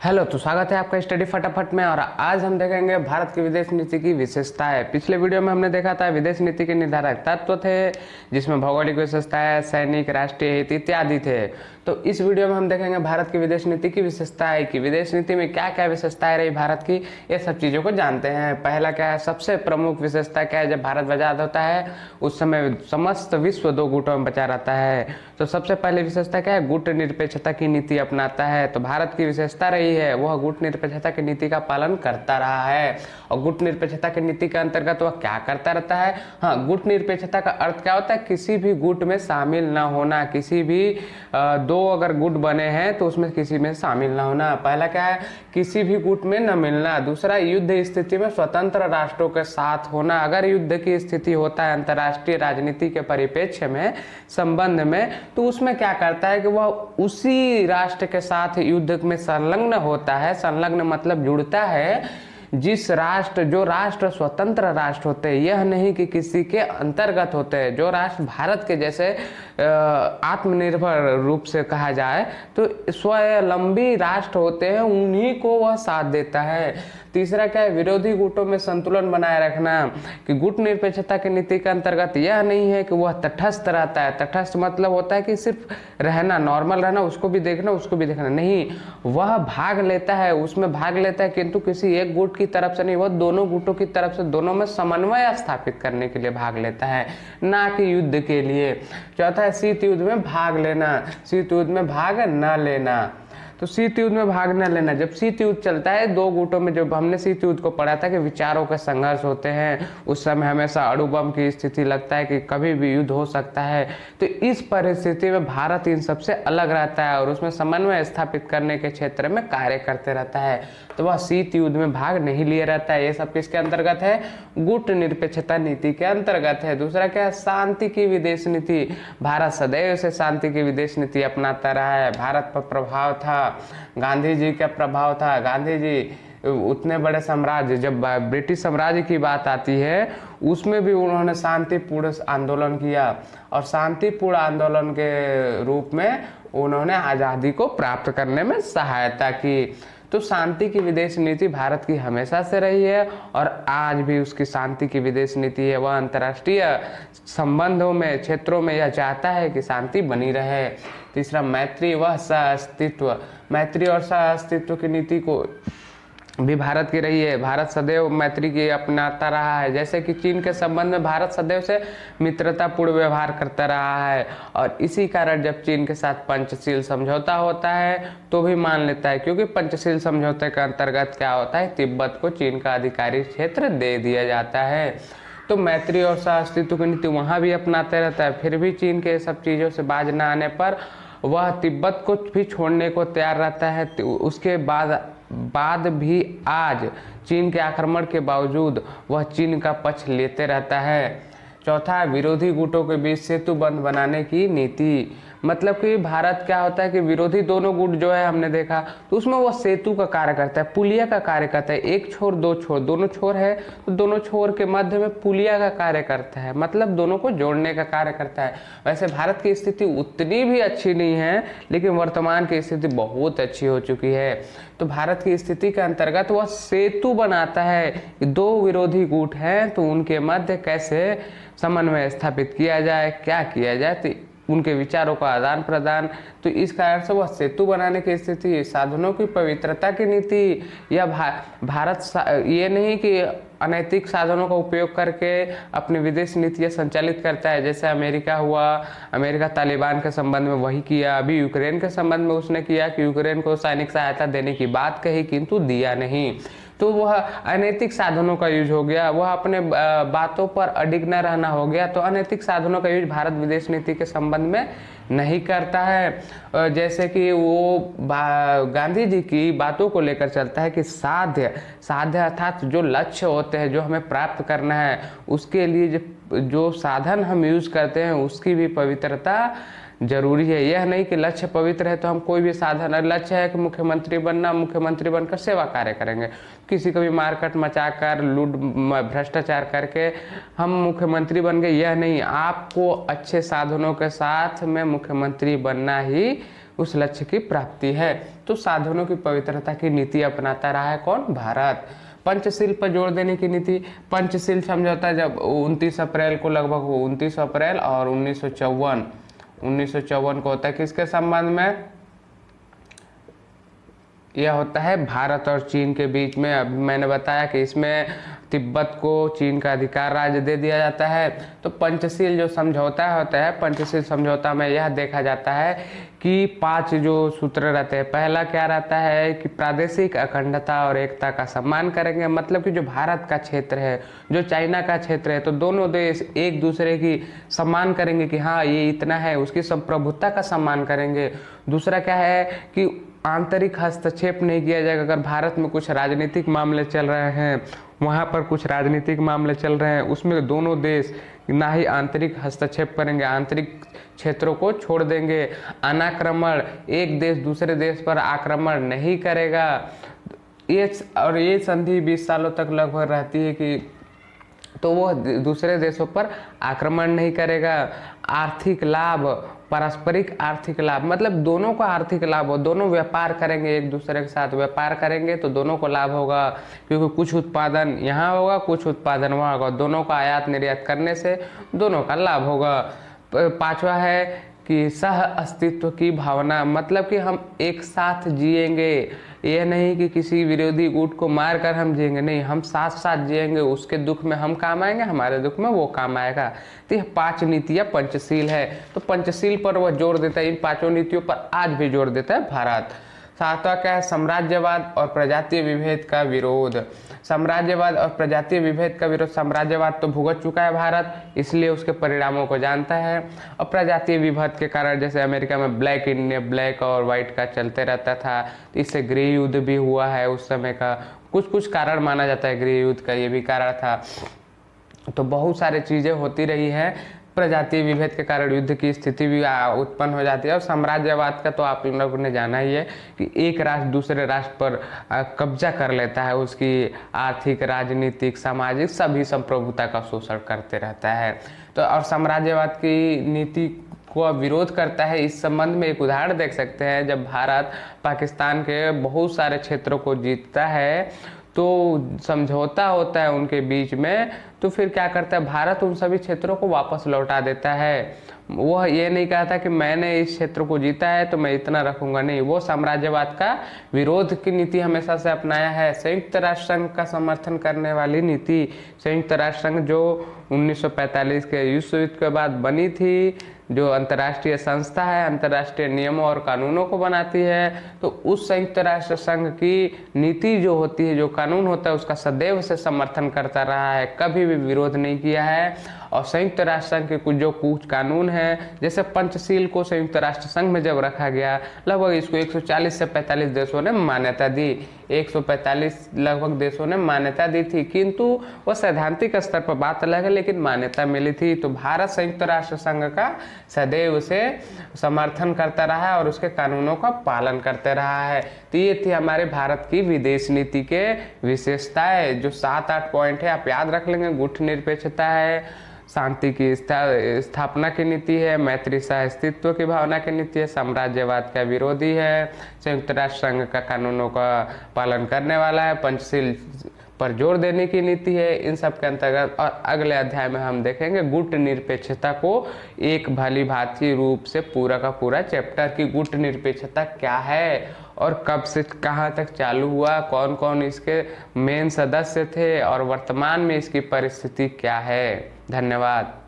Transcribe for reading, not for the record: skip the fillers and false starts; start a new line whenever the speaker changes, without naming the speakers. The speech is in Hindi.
हेलो, तो स्वागत है आपका स्टडी फटाफट में। और आज हम देखेंगे भारत की विदेश नीति की विशेषताएं। पिछले वीडियो में हमने देखा था विदेश नीति के निर्धारक तत्व थे, जिसमें भौगोलिक विशेषताएं, सैनिक, राष्ट्रीय हित इत्यादि थे। तो इस वीडियो में हम देखेंगे भारत की विदेश नीति की विशेषताएं, कि विदेश नीति में क्या क्या विशेषताएं रही भारत की, ये सब चीज़ों को जानते हैं। पहला क्या है, सबसे प्रमुख विशेषता क्या है, जब भारत आजाद होता है उस समय समस्त विश्व दो गुटों में बचा रहता है। तो सबसे पहले विशेषता क्या है, गुट निरपेक्षता की नीति अपनाता है। तो भारत की विशेषता रही है वह गुट निरपेक्षता की नीति का पालन करता रहा है। और गुट निरपेक्षता की नीति के अंतर्गत वह क्या करता रहता है, हाँ, गुट निरपेक्षता का अर्थ क्या होता है, किसी भी गुट में शामिल ना होना। किसी भी दो अगर गुट बने हैं तो उसमें किसी में शामिल ना होना। पहला क्या है, किसी भी गुट में न मिलना। दूसरा, युद्ध स्थिति में स्वतंत्र राष्ट्रों के साथ होना। अगर युद्ध की स्थिति होता है अंतर्राष्ट्रीय राजनीति के परिप्रेक्ष्य में, संबंध में, तो उसमें क्या करता है कि वह उसी राष्ट्र के साथ युद्ध में संलग्न होता है। संलग्न मतलब जुड़ता है जो राष्ट्र स्वतंत्र राष्ट्र होते हैं, यह नहीं कि किसी के अंतर्गत होते हैं। जो राष्ट्र भारत के जैसे आत्मनिर्भर रूप से कहा जाए तो स्वावलंबी राष्ट्र होते हैं, उन्हीं को वह साथ देता है। तीसरा क्या है, विरोधी गुटों में संतुलन बनाए रखना। कि गुट निरपेक्षता की नीति के अंतर्गत यह नहीं है कि वह तटस्थ रहता है। तटस्थ मतलब होता है कि सिर्फ रहना, नॉर्मल रहना, उसको भी देखना उसको भी देखना नहीं। वह भाग लेता है, उसमें भाग लेता है, किंतु किसी एक गुट की तरफ से नहीं, वह दोनों गुटों की तरफ से, दोनों में समन्वय स्थापित करने के लिए भाग लेता है, ना कि युद्ध के लिए। चौथा है शीत युद्ध में भाग लेना, शीत युद्ध में भाग न लेना। तो शीत युद्ध में भाग न लेना, जब शीत युद्ध चलता है दो गुटों में, जब हमने शीत युद्ध को पढ़ा था कि विचारों के संघर्ष होते हैं, उस समय हमेशा अणु बम की स्थिति लगता है कि कभी भी युद्ध हो सकता है। तो इस परिस्थिति में भारत इन सबसे अलग रहता है और उसमें समन्वय स्थापित करने के क्षेत्र में कार्य करते रहता है। तो वह शीत युद्ध में भाग नहीं लिए रहता है। ये सब किसके अंतर्गत है, गुट निरपेक्षता नीति के अंतर्गत है। दूसरा क्या है, शांति की विदेश नीति। भारत सदैव से शांति की विदेश नीति अपनाता रहा है। भारत पर प्रभाव था, गांधी जी का प्रभाव था। गांधी जी उतने बड़े साम्राज्य, जब ब्रिटिश साम्राज्य की बात आती है उसमें भी उन्होंने शांतिपूर्ण आंदोलन किया और शांतिपूर्ण आंदोलन के रूप में उन्होंने आज़ादी को प्राप्त करने में सहायता की। तो शांति की विदेश नीति भारत की हमेशा से रही है और आज भी उसकी शांति की विदेश नीति है। वह अंतर्राष्ट्रीय संबंधों में, क्षेत्रों में यह चाहता है कि शांति बनी रहे। तीसरा, मैत्री व सह-अस्तित्व। मैत्री और सह-अस्तित्व की नीति को भी भारत की रही है। भारत सदैव मैत्री की अपनाता रहा है। जैसे कि चीन के संबंध में भारत सदैव से मित्रतापूर्ण व्यवहार करता रहा है और इसी कारण जब चीन के साथ पंचशील समझौता होता है तो भी मान लेता है, क्योंकि पंचशील समझौते के अंतर्गत क्या होता है, तिब्बत को चीन का अधिकारी क्षेत्र दे दिया जाता है। तो मैत्री और सह-अस्तित्व की नीति वहाँ भी अपनाते रहता है। फिर भी चीन के सब चीज़ों से बाज न आने पर वह तिब्बत को भी छोड़ने को तैयार रहता है। उसके बाद भी आज चीन के आक्रमण के बावजूद वह चीन का पक्ष लेते रहता है। चौथा, विरोधी गुटों के बीच सेतु बंध बनाने की नीति। मतलब कि भारत क्या होता है कि विरोधी दोनों गुट जो है हमने देखा तो उसमें वो सेतु का कार्य करता है, पुलिया का कार्य करता है। एक छोर दो छोर, दोनों छोर है तो दोनों छोर के मध्य में पुलिया का कार्य करता है, मतलब दोनों को जोड़ने का कार्य करता है। वैसे भारत की स्थिति उतनी भी अच्छी नहीं है, लेकिन वर्तमान की स्थिति बहुत अच्छी हो चुकी है। तो भारत की स्थिति के अंतर्गत वह सेतु बनाता है कि दो विरोधी गुट हैं तो उनके मध्य कैसे समन्वय स्थापित किया जाए, क्या किया जाए, तो उनके विचारों का आदान प्रदान। तो इस कारण से वह सेतु बनाने की स्थिति। साधनों की पवित्रता की नीति। या भारत ये नहीं कि अनैतिक साधनों का उपयोग करके अपनी विदेश नीतियाँ संचालित करता है, जैसे अमेरिका हुआ। अमेरिका तालिबान के संबंध में वही किया, अभी यूक्रेन के संबंध में उसने किया कि यूक्रेन को सैनिक सहायता देने की बात कही किंतु दिया नहीं। तो वह अनैतिक साधनों का यूज हो गया, वह अपने बातों पर अडिग न रहना हो गया। तो अनैतिक साधनों का यूज भारत विदेश नीति के संबंध में नहीं करता है। जैसे कि वो गांधी जी की बातों को लेकर चलता है कि साध्य अर्थात जो लक्ष्य होते हैं, जो हमें प्राप्त करना है, उसके लिए जो साधन हम यूज करते हैं उसकी भी पवित्रता जरूरी है। यह नहीं कि लक्ष्य पवित्र है तो हम कोई भी साधन, लक्ष्य है कि मुख्यमंत्री बनना, मुख्यमंत्री बनकर सेवा कार्य करेंगे, किसी को भी मारकाट मचाकर लूट भ्रष्टाचार करके हम मुख्यमंत्री बन गए, यह नहीं। आपको अच्छे साधनों के साथ में मुख्यमंत्री बनना ही उस लक्ष्य की प्राप्ति है। तो साधनों की पवित्रता की नीति अपनाता रहा है कौन? भारत। पंचशील पर जोर देने की नीति, पंचशील समझौता जब 29 अप्रैल को, लगभग 29 अप्रैल और 1954 को होता है, किसके संबंध में? यह होता है भारत और चीन के बीच में। अब मैंने बताया कि इसमें तिब्बत को चीन का अधिकार राज्य दे दिया जाता है। तो पंचशील जो समझौता होता है, पंचशील समझौता में यह देखा जाता है कि 5 जो सूत्र रहते हैं। पहला क्या रहता है कि प्रादेशिक अखंडता और एकता का सम्मान करेंगे, मतलब कि जो भारत का क्षेत्र है, जो चाइना का क्षेत्र है, तो दोनों देश एक दूसरे की सम्मान करेंगे कि हाँ ये इतना है, उसकी संप्रभुता का सम्मान करेंगे। दूसरा क्या है कि आंतरिक हस्तक्षेप नहीं किया जाएगा। अगर भारत में कुछ राजनीतिक मामले चल रहे हैं, वहाँ पर कुछ राजनीतिक मामले चल रहे हैं, उसमें दोनों देश ना ही आंतरिक हस्तक्षेप करेंगे, आंतरिक क्षेत्रों को छोड़ देंगे। अनाक्रमण, एक देश दूसरे देश पर आक्रमण नहीं करेगा। ये संधि 20 सालों तक लगभग रहती है कि तो वो दूसरे देशों पर आक्रमण नहीं करेगा। आर्थिक लाभ, पारस्परिक आर्थिक लाभ, मतलब दोनों को आर्थिक लाभ हो, दोनों व्यापार करेंगे, एक दूसरे के साथ व्यापार करेंगे तो दोनों को लाभ होगा, क्योंकि कुछ उत्पादन यहाँ होगा, कुछ उत्पादन वहाँ होगा, दोनों का आयात निर्यात करने से दोनों का लाभ होगा। 5वां है कि सह अस्तित्व की भावना, मतलब कि हम एक साथ जिएंगे। यह नहीं कि किसी विरोधी गुट को मारकर हम जिएंगे, नहीं, हम साथ साथ जिएंगे। उसके दुख में हम काम आएंगे, हमारे दुख में वो काम आएगा। तो यह 5 नीतियाँ पंचशील है। तो पंचशील पर वह जोर देता है, इन 5 नीतियों पर आज भी जोर देता है भारत। 7वां क्या है? साम्राज्यवाद और प्रजातीय विभेद का विरोध। साम्राज्यवाद और प्रजातीय विभेद का विरोध। साम्राज्यवाद तो भुगत चुका है भारत, इसलिए उसके परिणामों को जानता है। और प्रजातीय विभेद के कारण, जैसे अमेरिका में ब्लैक इंडिया, ब्लैक और वाइट का चलते रहता था, इससे गृह युद्ध भी हुआ है उस समय का। कुछ कारण माना जाता है गृह युद्ध का, ये भी कारण था। तो बहुत सारी चीज़ें होती रही है, प्रजातीय विभेद के कारण युद्ध की स्थिति भी उत्पन्न हो जाती है। और साम्राज्यवाद का तो आप लोगों ने जाना ही है कि एक राष्ट्र दूसरे राष्ट्र पर कब्जा कर लेता है, उसकी आर्थिक, राजनीतिक, सामाजिक सभी संप्रभुता का शोषण करते रहता है। तो और साम्राज्यवाद की नीति को विरोध करता है। इस संबंध में एक उदाहरण देख सकते हैं, जब भारत पाकिस्तान के बहुत सारे क्षेत्रों को जीतता है तो समझौता होता है उनके बीच में, तो फिर क्या करता है भारत? उन सभी क्षेत्रों को वापस लौटा देता है। वह ये नहीं कहता कि मैंने इस क्षेत्र को जीता है तो मैं इतना रखूंगा, नहीं, वो साम्राज्यवाद का विरोध की नीति हमेशा से अपनाया है। संयुक्त राष्ट्र संघ का समर्थन करने वाली नीति, संयुक्त राष्ट्र संघ जो 1945 के विश्व युद्ध के बाद बनी थी, जो अंतर्राष्ट्रीय संस्था है, अंतर्राष्ट्रीय नियमों और कानूनों को बनाती है, तो उस संयुक्त राष्ट्र संघ की नीति जो होती है, जो कानून होता है, उसका सदैव से समर्थन करता रहा है, कभी भी विरोध नहीं किया है। और संयुक्त राष्ट्र संघ के कुछ कानून हैं, जैसे पंचशील को संयुक्त राष्ट्र संघ में जब रखा गया, लगभग इसको 140 से 45 देशों ने मान्यता दी। 145 लगभग देशों ने मान्यता दी थी, किंतु वह सैद्धांतिक स्तर पर बात अलग है, लेकिन मान्यता मिली थी। तो भारत संयुक्त राष्ट्र संघ का सदैव से समर्थन करता रहा है और उसके कानूनों का पालन करते रहा है। तो ये थी हमारे भारत की विदेश नीति के विशेषताएं, जो 7-8 पॉइंट है, आप याद रख लेंगे। गुटनिरपेक्षता है, शांति की स्थापना की नीति है, मैत्री सह अस्तित्व की भावना की नीति है, साम्राज्यवाद का विरोधी है, संयुक्त राष्ट्र संघ का कानूनों का पालन करने वाला है, पंचशील पर जोर देने की नीति है। इन सब के अंतर्गत और अगले अध्याय में हम देखेंगे गुट निरपेक्षता को एक भली भांति रूप से पूरा का पूरा चैप्टर की गुट निरपेक्षता क्या है और कब से कहाँ तक चालू हुआ, कौन कौन इसके मेन सदस्य थे और वर्तमान में इसकी परिस्थिति क्या है। धन्यवाद।